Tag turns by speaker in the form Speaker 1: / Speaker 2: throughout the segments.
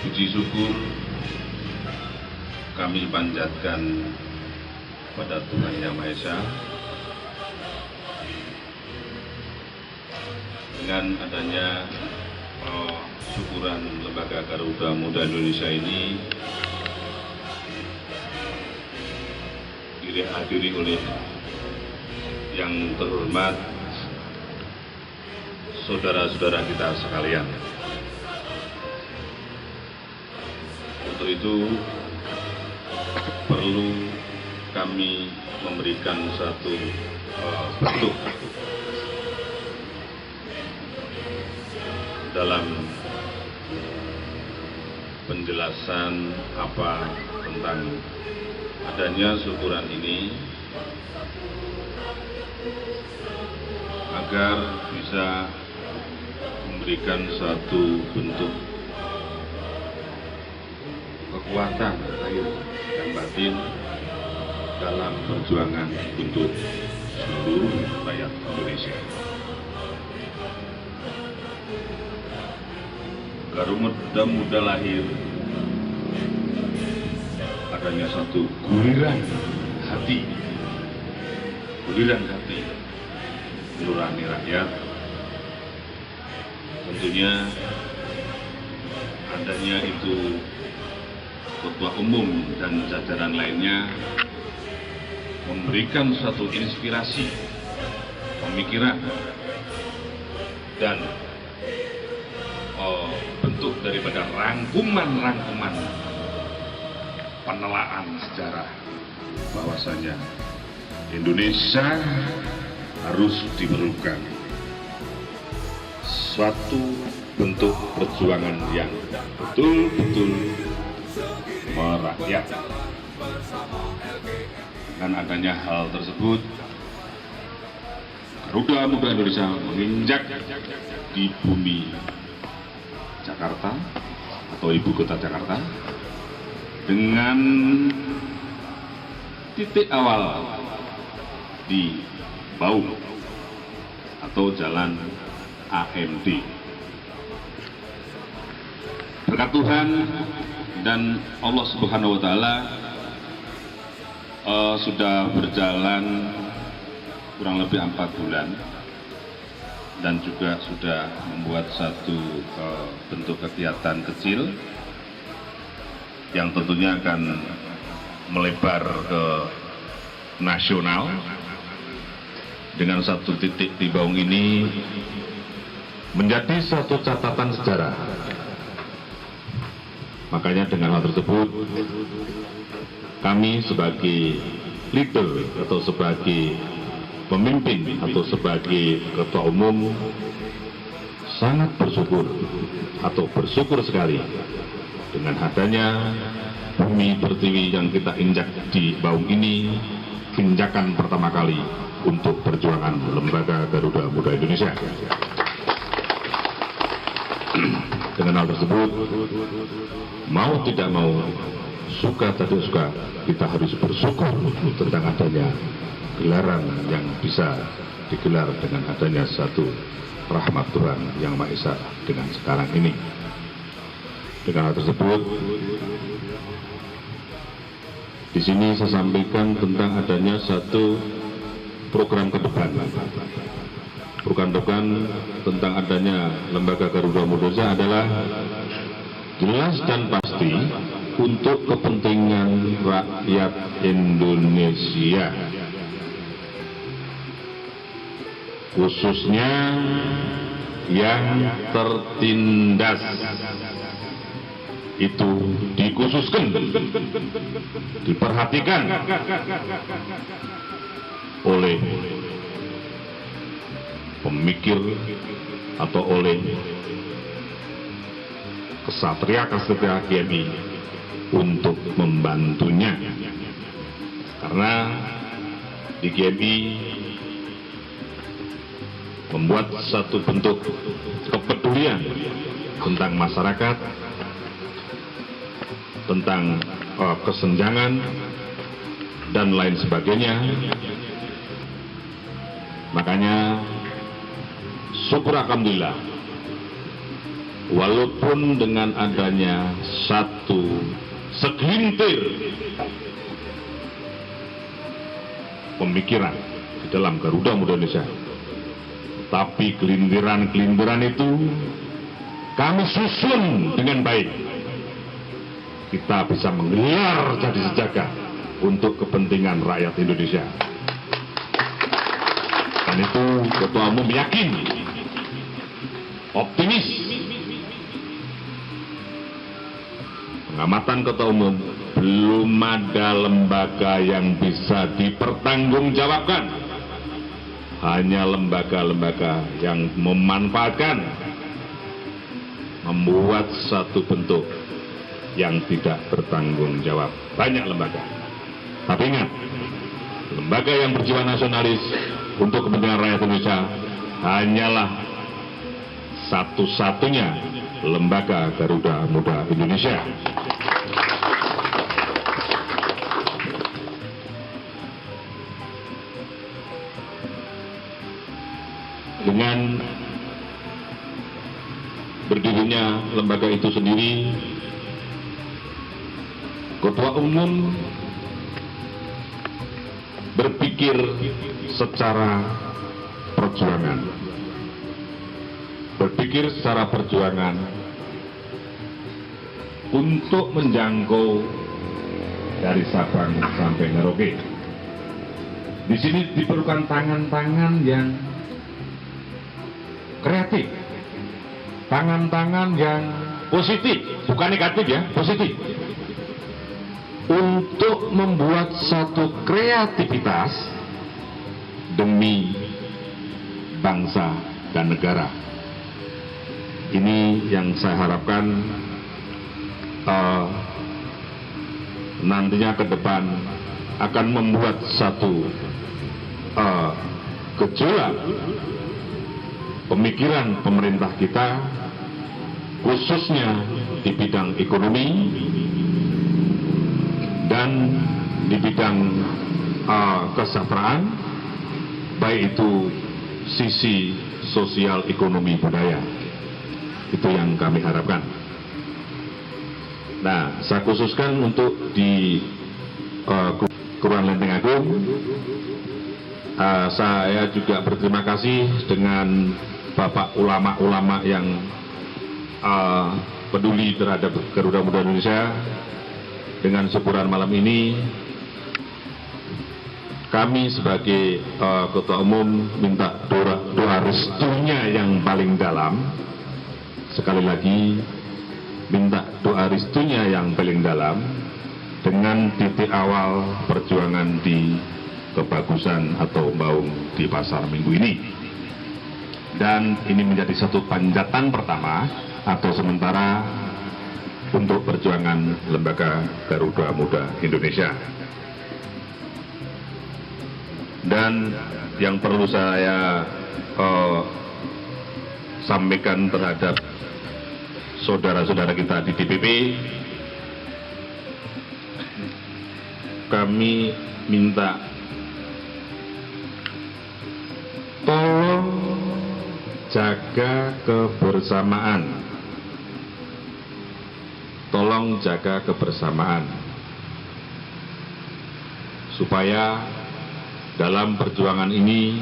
Speaker 1: puji syukur kami panjatkan pada Tuhan Yang Maha Esa dengan adanya syukuran Lembaga Garuda Muda Indonesia ini dihadiri oleh yang terhormat saudara-saudara kita sekalian. Untuk itu perlu kami memberikan satu bentuk dalam penjelasan apa tentang adanya syukuran ini agar bisa memberikan satu bentuk kekuatan lahir dan batin dalam perjuangan untuk seluruh rakyat Indonesia. Garuda Muda lahir adanya satu guliran hati nurani rakyat. Tentunya adanya itu ketua umum dan jajaran lainnya memberikan suatu inspirasi, pemikiran, dan bentuk daripada rangkuman penelaan sejarah bahwasanya Indonesia harus diperlukan suatu bentuk perjuangan yang betul-betul merakyat. Dengan adanya hal tersebut, Garuda Muda Indonesia menginjak di bumi Jakarta atau ibu kota Jakarta dengan titik awal di Baum atau Jalan AMD. Berkat Tuhan dan Allah Subhanahu wa Ta'ala sudah berjalan kurang lebih 4 bulan dan juga sudah membuat satu bentuk kegiatan kecil yang tentunya akan melebar ke nasional. Dengan satu titik di Baung ini menjadi satu catatan sejarah. Makanya dengan hal tersebut kami sebagai leader atau sebagai pemimpin atau sebagai ketua umum sangat bersyukur atau bersyukur sekali dengan adanya bumi pertiwi yang kita injak di Baung ini, injakan pertama kali untuk perjuangan Lembaga Garuda Muda Indonesia. Dengan hal tersebut, mau tidak mau, suka tidak suka, kita harus bersyukur tentang adanya gelaran yang bisa digelar dengan adanya satu rahmat Tuhan Yang Maha Esa dengan sekarang ini. Dengan hal tersebut, di sini saya sampaikan tentang adanya satu program ke depan. Program depan tentang adanya Lembaga Garuda Muda adalah jelas dan pasti untuk kepentingan rakyat Indonesia, khususnya yang tertindas. Itu dikhususkan, diperhatikan oleh pemikir atau oleh kesatria-kesatria GMI untuk membantunya. Karena di GMI membuat satu bentuk kepedulian tentang masyarakat, tentang kesenjangan dan lain sebagainya. Makanya syukur alhamdulillah walaupun dengan adanya satu segelintir pemikiran di dalam Garuda Muda Indonesia, tapi kelindiran-kelindiran itu kami susun dengan baik. Kita bisa menggelar jadi sejagat untuk kepentingan rakyat Indonesia. Dan itu Ketua Umum yakin, optimis. Pengamatan Ketua Umum, belum ada lembaga yang bisa dipertanggungjawabkan. Hanya lembaga-lembaga yang memanfaatkan, membuat satu bentuk yang tidak bertanggung jawab. Banyak lembaga. Tapi ingat, lembaga yang berjiwa nasionalis untuk kepentingan rakyat Indonesia hanyalah satu-satunya lembaga Garuda Muda Indonesia. Dengan berdirinya lembaga itu sendiri, Ketua Umum berpikir secara perjuangan. Berpikir secara perjuangan untuk menjangkau dari Sabang sampai Merauke. Di sini diperlukan tangan-tangan yang kreatif, tangan-tangan yang positif, bukan negatif ya, positif, untuk membuat satu kreativitas demi bangsa dan negara. Ini yang saya harapkan nantinya ke depan akan membuat satu gejolak pemikiran pemerintah kita, khususnya di bidang ekonomi dan di bidang kesejahteraan, baik itu sisi sosial, ekonomi, budaya. Itu yang kami harapkan. Nah, saya khususkan untuk di Kelurahan Lenteng Agung, saya juga berterima kasih dengan Bapak ulama-ulama yang peduli terhadap Garuda Muda Indonesia. Dengan syukuran malam ini, kami sebagai Ketua Umum minta doa restunya yang paling dalam. Sekali lagi, minta doa restunya yang paling dalam dengan titik awal perjuangan di kebagusan atau Baung di Pasar Minggu ini. Dan ini menjadi satu tanjatan pertama atau sementara untuk perjuangan lembaga Garuda Muda Indonesia. Dan yang perlu saya sampaikan terhadap saudara-saudara kita di DPP, kami minta tolong jaga kebersamaan. Tolong jaga kebersamaan supaya dalam perjuangan ini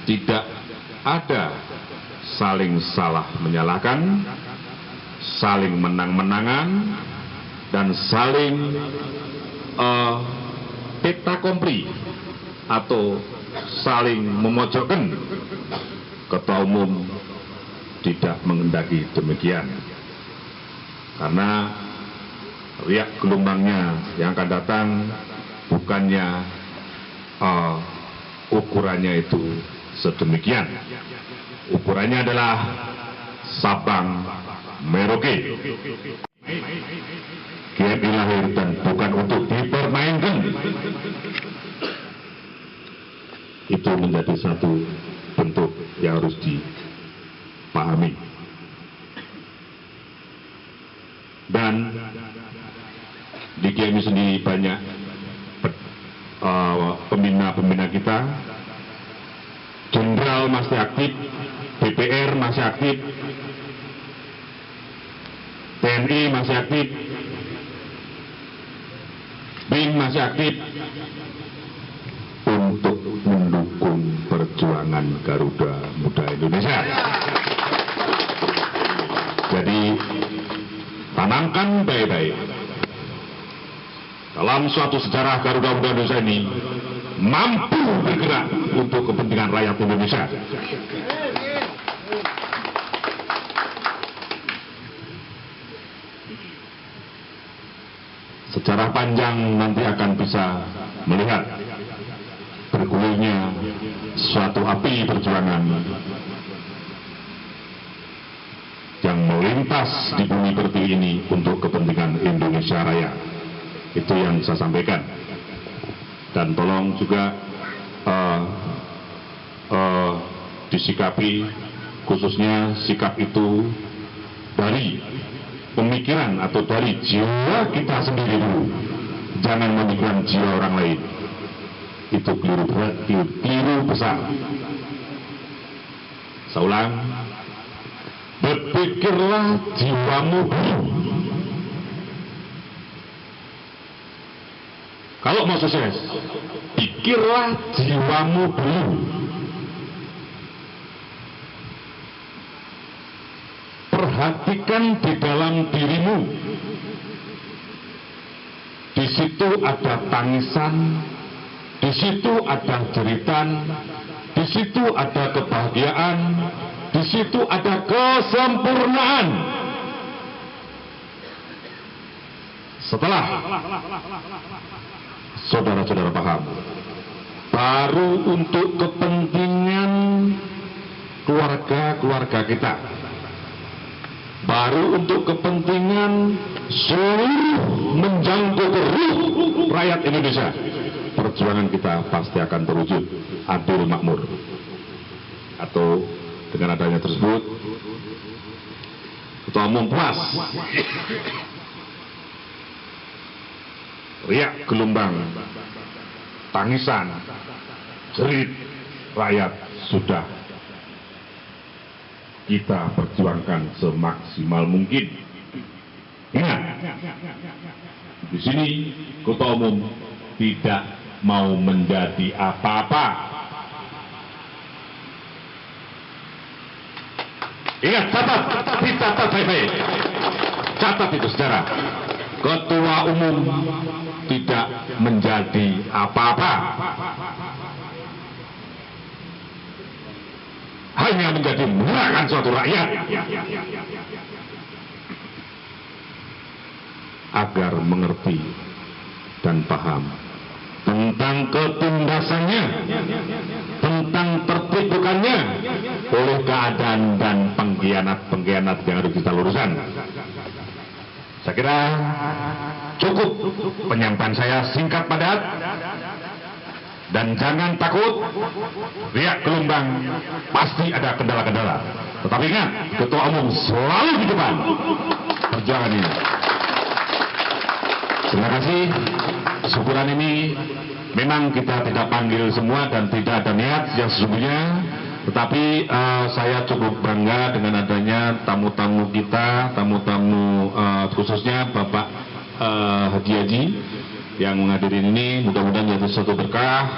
Speaker 1: tidak ada saling salah menyalahkan, saling menang-menangan, dan saling peta kompli atau saling memojokkan. Ketua Umum tidak menghendaki demikian, karena riak gelombangnya yang akan datang bukannya ukurannya itu sedemikian. Ukurannya adalah Sabang Merauke. GMI lahir dan bukan untuk dipermainkan. Itu menjadi satu bentuk yang harus dipahami. Dan di GMI sendiri banyak pembina-pembina kita. Jenderal masih aktif, DPR masih aktif, TNI masih aktif, BIN masih aktif untuk mendukung perjuangan Garuda Muda Indonesia. Jadi tanamkan baik-baik. Dalam suatu sejarah Garuda Muda Indonesia ini mampu bergerak untuk kepentingan rakyat Indonesia. Sejarah panjang nanti akan bisa melihat bergulirnya suatu api perjuangan yang melintas di bumi pertiwi ini untuk kepentingan Indonesia Raya. Itu yang saya sampaikan. Dan tolong juga disikapi, khususnya sikap itu dari pemikiran atau dari jiwa kita sendiri dulu. Jangan memikirkan jiwa orang lain. Itu keliru besar. Saya ulang, berpikirlah jiwamu dulu. Kalau mau sukses, pikirlah jiwamu dulu. Perhatikan di dalam dirimu. Di situ ada tangisan, di situ ada jeritan, di situ ada kebahagiaan, di situ ada kesempurnaan. Setelah saudara-saudara paham, baru untuk kepentingan keluarga kita, baru untuk kepentingan seluruh menjangkau ke ruh rakyat Indonesia, perjuangan kita pasti akan terwujud adil makmur. Atau dengan adanya tersebut, Ketua Umum puas, riak gelombang, tangisan, jerit rakyat sudah kita perjuangkan semaksimal mungkin. Ingat, di sini Ketua Umum tidak mau menjadi apa-apa. Ingat, catat baik-baik. Catat itu sejarah. Ketua Umum tidak menjadi apa-apa. Hanya menjadi murahan suatu rakyat agar mengerti dan paham tentang ketundasannya, tentang tertipukannya oleh keadaan dan pengkhianat-pengkhianat yang harus kita luruskan. Saya kira cukup penyampaian saya, singkat padat. Dan jangan takut, riak gelombang, pasti ada kendala-kendala. Tetapi ingat, Ketua Umum selalu di depan perjuangan ini. Terima kasih. Syukuran ini memang kita tidak panggil semua dan tidak ada niat yang sesungguhnya. Tetapi saya cukup bangga dengan adanya tamu-tamu kita, tamu-tamu khususnya Bapak Haji yang menghadiri ini. Mudah-mudahan jadi suatu berkah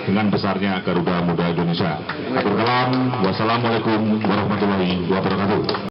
Speaker 1: dengan besarnya Garuda Muda Indonesia. Akhirul kalam, wassalamualaikum warahmatullahi wabarakatuh.